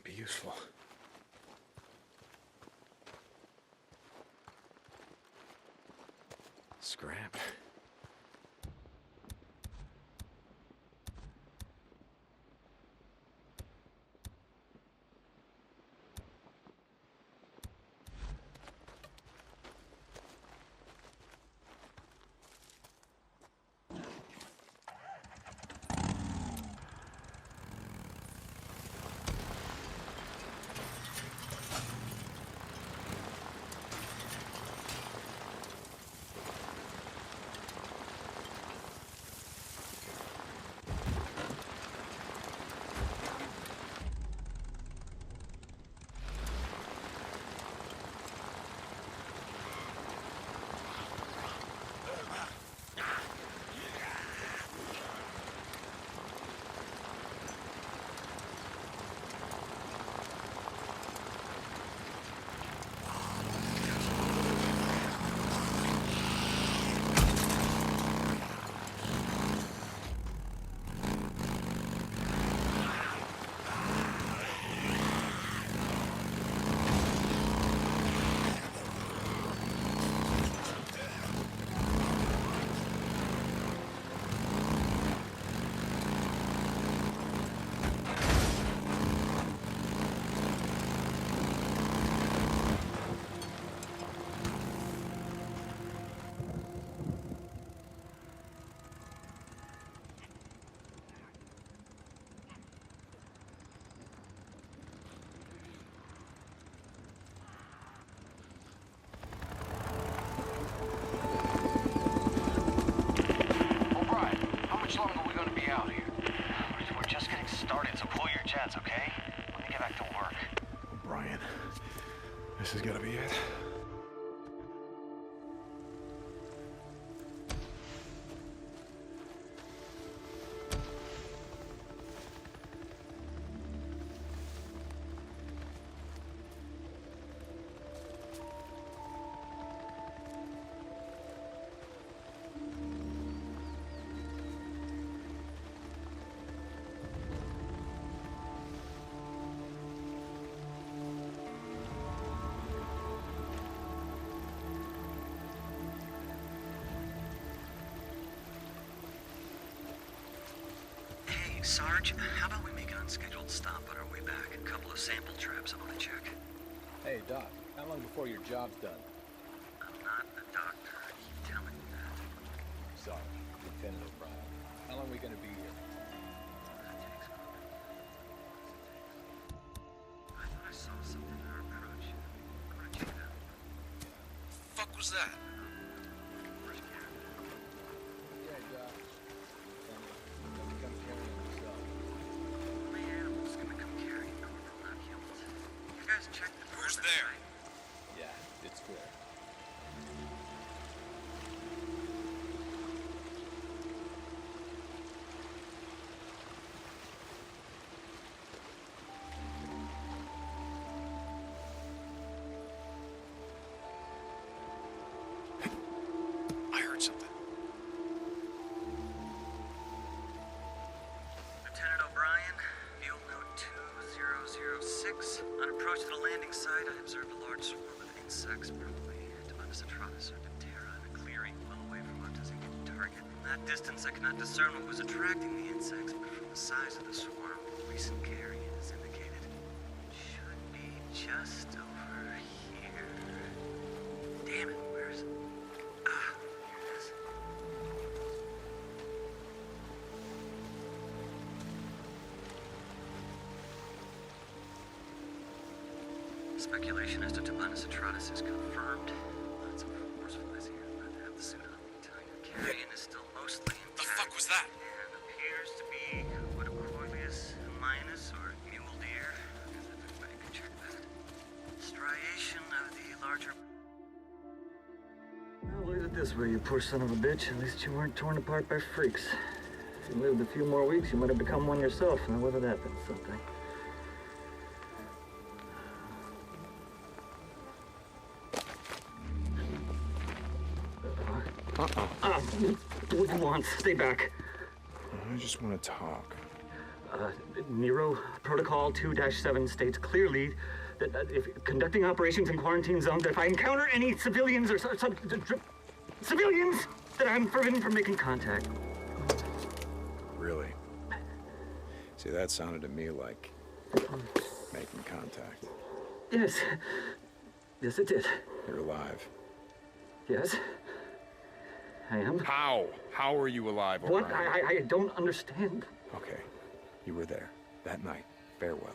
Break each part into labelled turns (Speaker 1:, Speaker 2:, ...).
Speaker 1: be useful. Scrap.
Speaker 2: Okay? Let me get back to work.
Speaker 1: Brian, this is gonna be it.
Speaker 3: Sarge, how about we make an unscheduled stop on our way back? A couple of sample traps I want to check.
Speaker 4: Hey, Doc, how long before your job's done?
Speaker 3: I'm not a doctor. I keep telling you that.
Speaker 4: Sarge, Lieutenant O'Brien. How long are we gonna be here?
Speaker 3: I thought I saw something in our approach. I'm gonna check it out.
Speaker 2: Fuck was that?
Speaker 3: Where's Gary?
Speaker 4: Yeah, Doc. Let me come carry him yourself.
Speaker 3: My animal's gonna come carry Corporal, not humans. You guys check the
Speaker 2: Who's
Speaker 3: perimeter,
Speaker 2: there?
Speaker 3: right?
Speaker 4: Yeah, it's clear.
Speaker 2: I heard something.
Speaker 3: Lieutenant O'Brien, field note 2006. On approach to the landing site, I observed a large swarm of insects, probably Demonis atratus or Diptera, in a clearing well away from our designated target. From that distance, I could not discern what was attracting the insects, but from the size of the swarm, recent carrying is indicated. It should be just over here. Damn it, where is it? Ah, here it is. Speculation as to Demonis atratus is confirmed. Lots of horseflies here. Not to have the suit on. Carrion is still mostly intact.
Speaker 2: The fuck was that?
Speaker 3: And appears to be Quadricoileus minus or mule deer. I guess everybody could check that. Striation of the larger.
Speaker 5: Well, look at it this way, you poor son of a bitch. At least you weren't torn apart by freaks. If you lived a few more weeks, you might have become one yourself. Now, whether that meant something. What do you want? Stay back.
Speaker 1: I just want to talk.
Speaker 5: Nero Protocol 2-7 states clearly that if conducting operations in quarantine zones, if I encounter any civilians or civilians, that I'm forbidden from making contact.
Speaker 1: Really? See, that sounded to me like making contact.
Speaker 5: Yes. Yes, it did.
Speaker 1: You're alive.
Speaker 5: Yes. I am.
Speaker 1: How? How are you alive,
Speaker 5: What?
Speaker 1: O'Brien?
Speaker 5: I don't understand.
Speaker 1: Okay. You were there. That night. Farewell.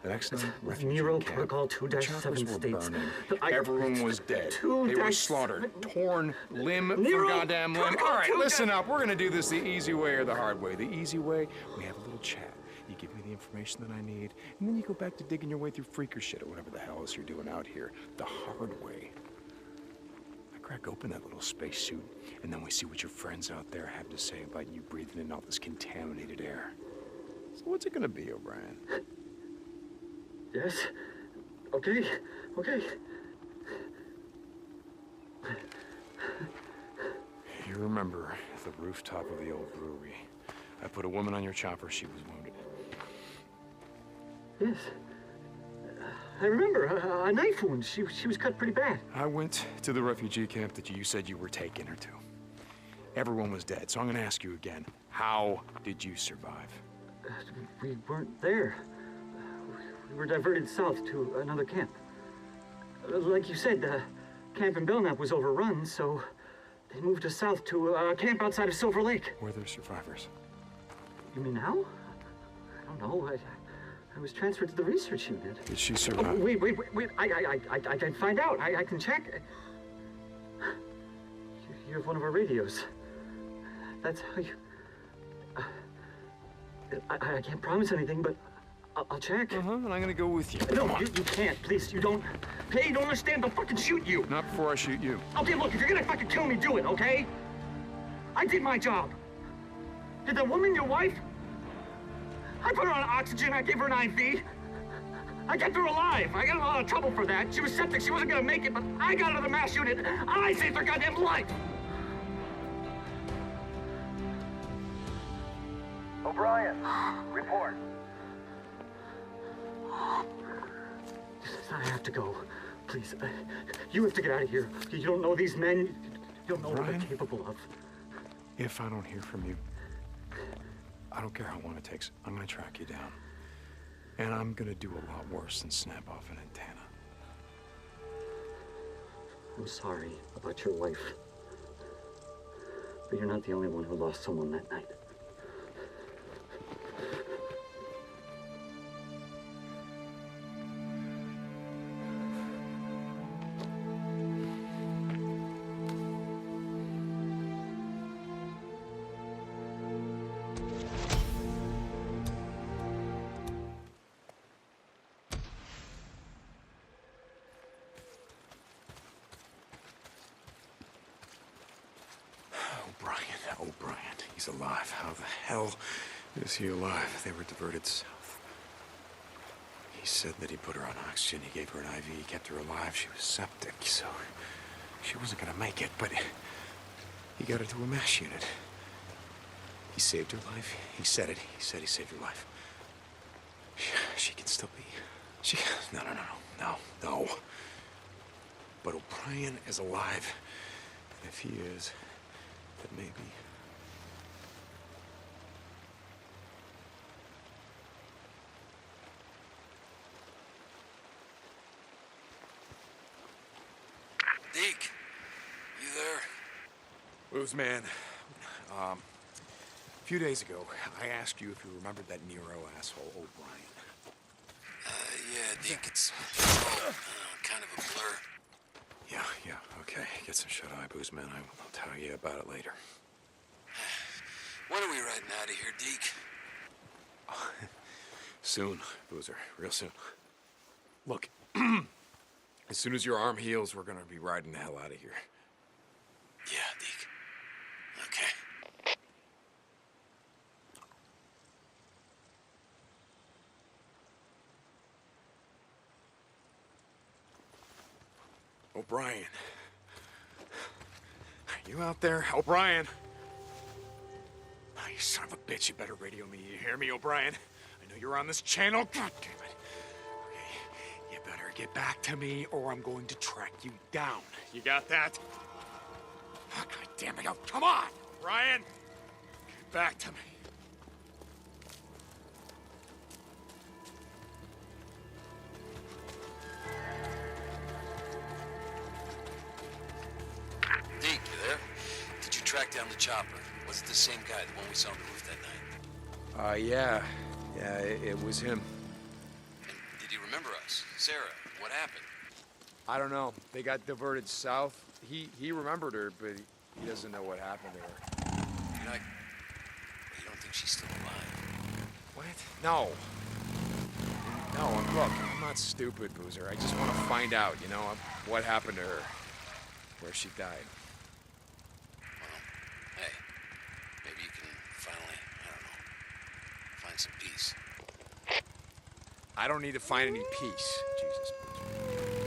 Speaker 1: The next night, refugee
Speaker 5: Nero
Speaker 1: camp.
Speaker 5: Protocol
Speaker 1: The choppers
Speaker 5: 2-7
Speaker 1: were
Speaker 5: states.
Speaker 1: burning.
Speaker 5: that
Speaker 1: Everyone was dead. They were slaughtered. Torn limb
Speaker 5: Nero
Speaker 1: for goddamn limb.
Speaker 5: Protocol
Speaker 1: All right,
Speaker 5: 2-7
Speaker 1: listen up. We're gonna do this the easy way or the hard way. The easy way, we have a little chat. You give me the information that I need, and then you go back to digging your way through freaker shit or whatever the hell else you're doing out here. The hard way. I crack open that little spacesuit, and then we see what your friends out there have to say about you breathing in all this contaminated air. So what's it gonna be, O'Brien?
Speaker 5: Yes. Okay. Okay.
Speaker 1: You remember the rooftop of the old brewery. I put a woman on your chopper. She was wounded.
Speaker 5: Yes. I remember a knife wound. She was cut pretty bad.
Speaker 1: I went to the refugee camp that you said you were taking her to. Everyone was dead, so I'm gonna ask you again. How did you survive?
Speaker 5: We weren't there. We were diverted south to another camp. Like you said, camp in Belknap was overrun, so they moved us south to a camp outside of Silver Lake.
Speaker 1: Were there survivors?
Speaker 5: You mean now? I don't know. I was transferred to the research unit.
Speaker 1: Did she
Speaker 5: Oh,
Speaker 1: survive?
Speaker 5: wait. I can find out. I can check. You have one of our radios. That's how you... I can't promise anything, but I'll check.
Speaker 1: And I'm gonna go with you.
Speaker 5: No,
Speaker 1: Come on.
Speaker 5: you can't. Please, you don't... Hey, you don't understand. They'll fucking shoot you.
Speaker 1: Not before I shoot you.
Speaker 5: Okay, look, if you're gonna fucking kill me, do it, okay? I did my job. Did the woman, your wife? I put her on oxygen, I gave her an IV. I kept her alive. I got in a lot of trouble for that. She was septic, she wasn't gonna make it, but I got her to the mass unit. I saved her goddamn life.
Speaker 2: O'Brien, report.
Speaker 5: I have to go. Please, you have to get out of here. You don't know these men. You don't know what
Speaker 1: Brian?
Speaker 5: they're capable of.
Speaker 1: If I don't hear from you, I don't care how long it takes. I'm gonna track you down. And I'm gonna do a lot worse than snap off an antenna.
Speaker 5: I'm sorry about your wife. But you're not the only one who lost someone that night.
Speaker 1: O'Brien, he's alive. How the hell is he alive? They were diverted south. He said that he put her on oxygen, he gave her an IV, he kept her alive. She was septic, so she wasn't gonna make it, but he got her to a mass unit. He saved her life. He said it. He said he saved her life. She can still be... No. But O'Brien is alive. And if he is, then maybe...
Speaker 6: Deke, you there?
Speaker 1: Booze man, a few days ago, I asked you if you remembered that Nero asshole, O'Brien.
Speaker 6: Yeah, Deke, it's all kind of a blur.
Speaker 1: Yeah, okay. Get some shut-eye, booze man. I'll tell you about it later.
Speaker 6: When are we riding out of here, Deke?
Speaker 1: Soon, Boozer. Real soon. Look, as soon as your arm heals, we're gonna be riding the hell out of here.
Speaker 6: Yeah, Deke. Okay.
Speaker 1: O'Brien. Are you out there? O'Brien! you son of a bitch, you better radio me. You hear me, O'Brien? I know you're on this channel. God damn it. Okay, you better get back to me or I'm going to track you down. You got that? Oh, God damn it. Oh, come on, O'Brien. Get back to me.
Speaker 6: Deke, you there? Did you track down the chopper? Was it the same guy, the one we saw on the roof that night?
Speaker 1: Yeah. Yeah, it was him.
Speaker 6: And did he remember us? Sarah, what happened?
Speaker 4: I don't know. They got diverted south. He remembered her, but he doesn't know what happened to her.
Speaker 6: You're not... You don't think she's still alive?
Speaker 4: What? No. No, look, I'm not stupid, Boozer. I just want to find out, you know, what happened to her. Where she died.
Speaker 6: Well, hey, maybe you can finally, I don't know, find some peace.
Speaker 4: I don't need to find any peace. Jesus,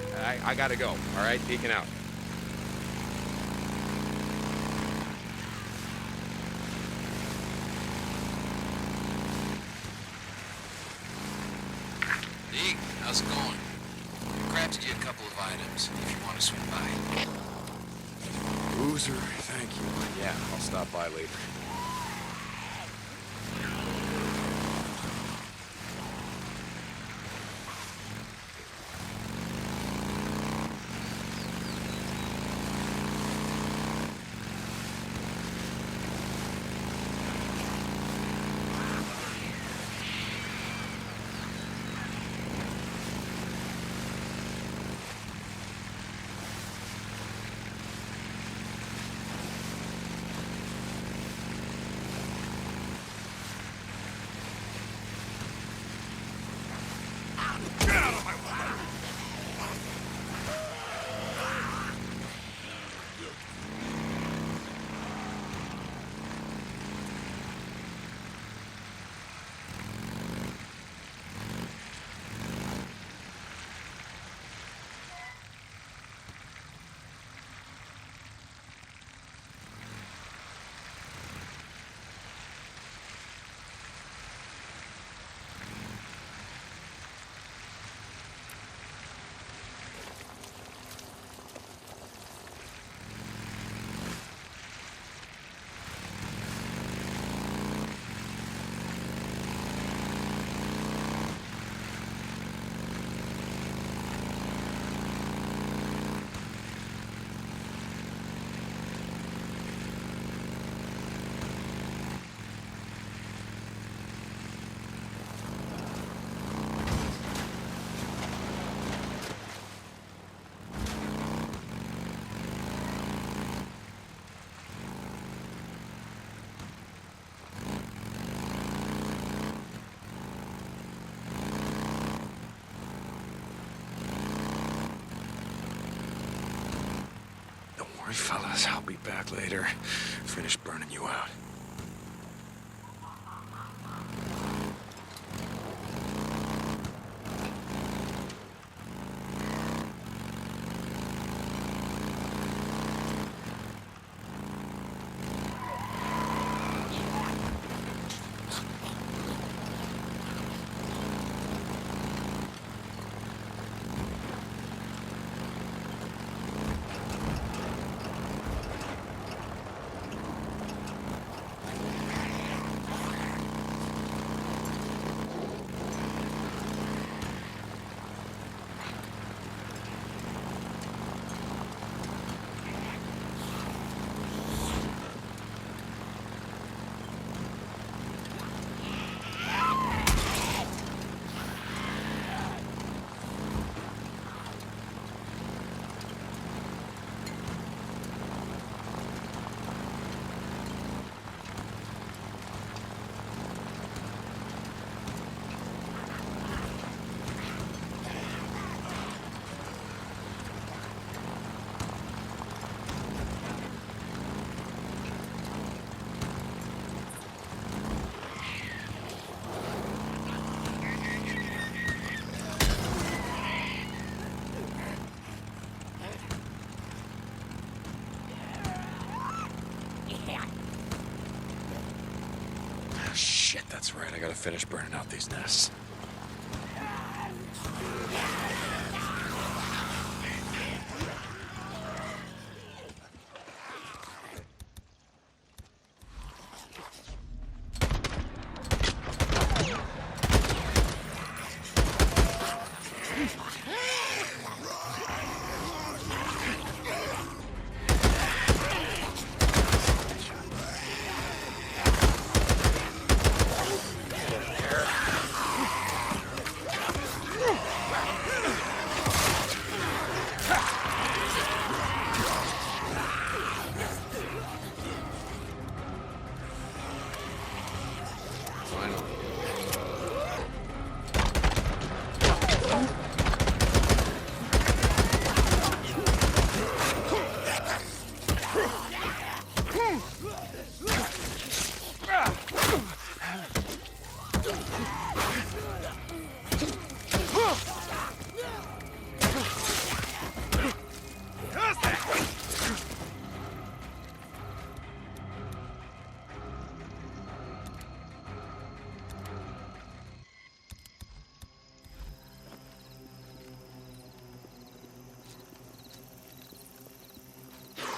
Speaker 4: Boozer. I gotta go, all right? Deacon out.
Speaker 6: Deke, how's it going? Crafted you a couple of items if you want to swing by.
Speaker 1: Boozer, thank you.
Speaker 4: Yeah, I'll stop by later.
Speaker 1: All right, fellas, I'll be back later. Finish burning you out. Shit, that's right. I gotta finish burning out these nests.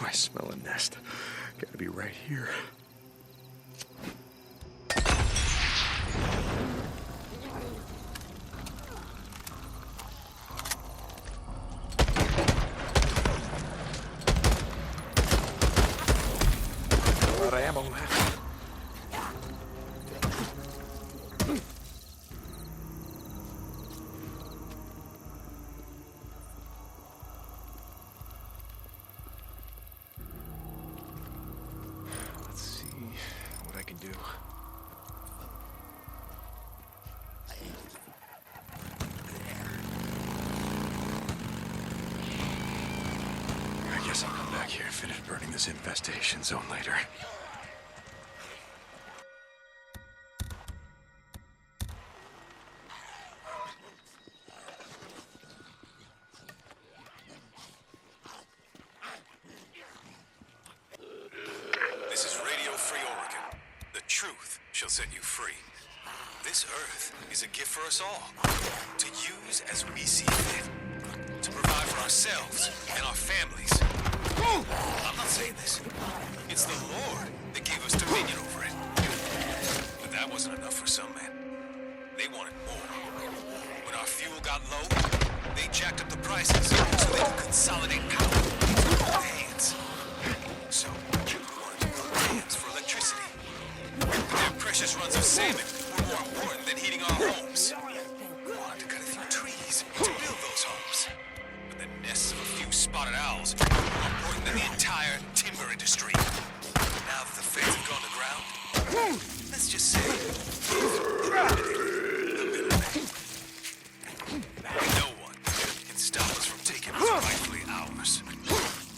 Speaker 1: I smell a nest. Gotta be right here. A lot of ammo left. Let's see what I can do. I guess I'll come back here and finish burning this infestation zone later. This is Radio Free Oregon. The truth shall set you free. This earth is a gift for us all, to use as we see fit, to provide for ourselves and our families. I'm not saying this. It's the Lord that gave us dominion over it. But that wasn't enough for some men. They wanted more. When our fuel got low, they jacked up the prices so they could consolidate power into their own hands. So, we wanted to build dams for electricity. Their precious runs of salmon were more important than heating our homes. We wanted to cut a few trees to build those homes. But the nests of a few spotted owls were more important than the entire timber industry. Now that the feds have gone to ground, let's just say, the middlemen. No one can stop us from taking what's rightfully ours.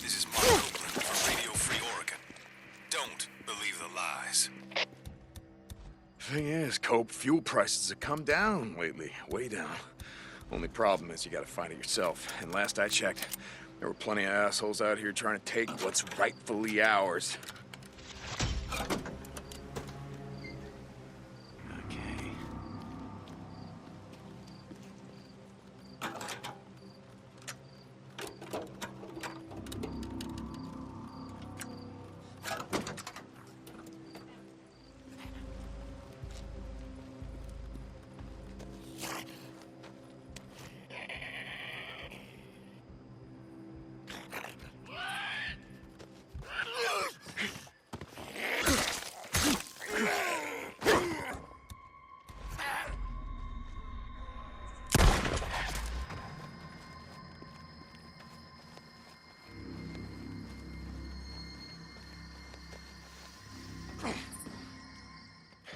Speaker 1: This is Mark Copeland from Radio Free Oregon. Don't believe the lies. Thing is, Cope, fuel prices have come down lately, way down. Only problem is you gotta find it yourself. And last I checked, there were plenty of assholes out here trying to take what's rightfully ours. Okay.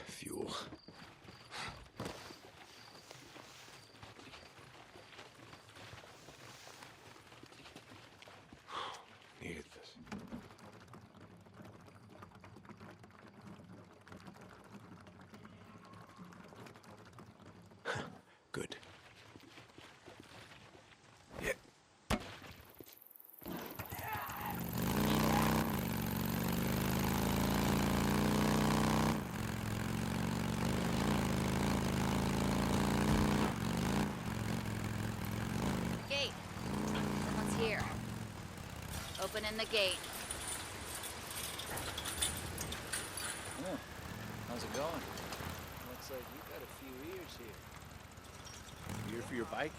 Speaker 1: Fuel. Needed this. Good. Yeah.
Speaker 7: opening the gate.
Speaker 8: Oh, how's it going? Looks like you got a few ears here.
Speaker 4: Ear for your bike?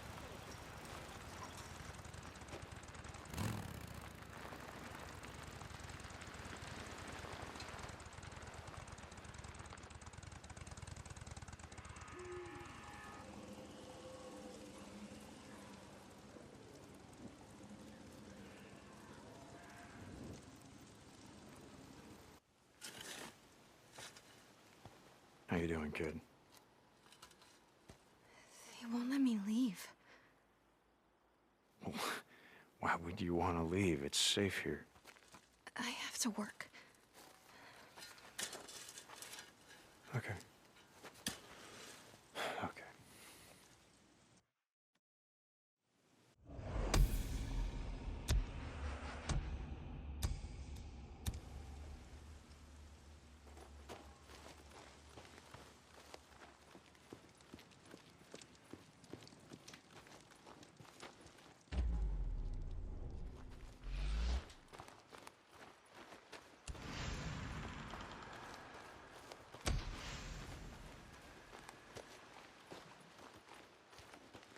Speaker 1: How you doing, kid?
Speaker 9: They won't let me leave.
Speaker 1: Why would you want to leave? It's safe here.
Speaker 9: I have to work.
Speaker 1: Okay. Okay.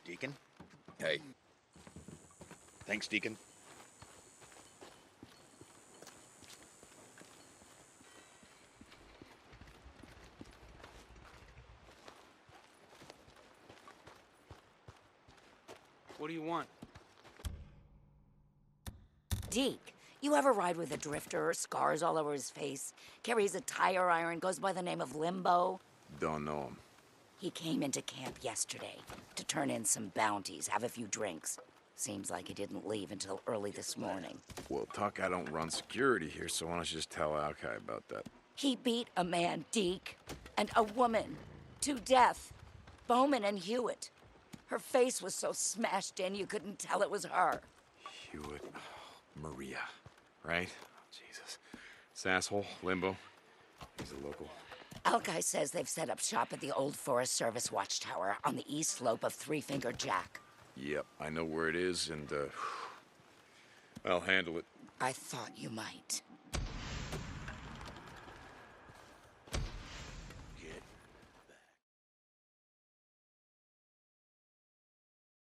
Speaker 10: Deacon?
Speaker 4: Hey.
Speaker 10: Thanks, Deacon.
Speaker 5: What do you want?
Speaker 11: Deke, you ever ride with a drifter, scars all over his face, carries a tire iron, goes by the name of Limbo?
Speaker 4: Don't know him.
Speaker 11: He came into camp yesterday to turn in some bounties, have a few drinks. Seems like he didn't leave until early this morning.
Speaker 4: Well, Tuck, I don't run security here, so why don't you just tell Alki about that?
Speaker 11: He beat a man, Deke, and a woman to death. Bowman and Hewitt. Her face was so smashed in you couldn't tell it was her.
Speaker 1: Hewitt. Maria. Right? Oh, Jesus.
Speaker 4: This asshole, Limbo. He's a local.
Speaker 11: Alki says they've set up shop at the old Forest Service watchtower on the east slope of Three Finger Jack.
Speaker 4: Yep, I know where it is, and, I'll handle it.
Speaker 11: I thought you might.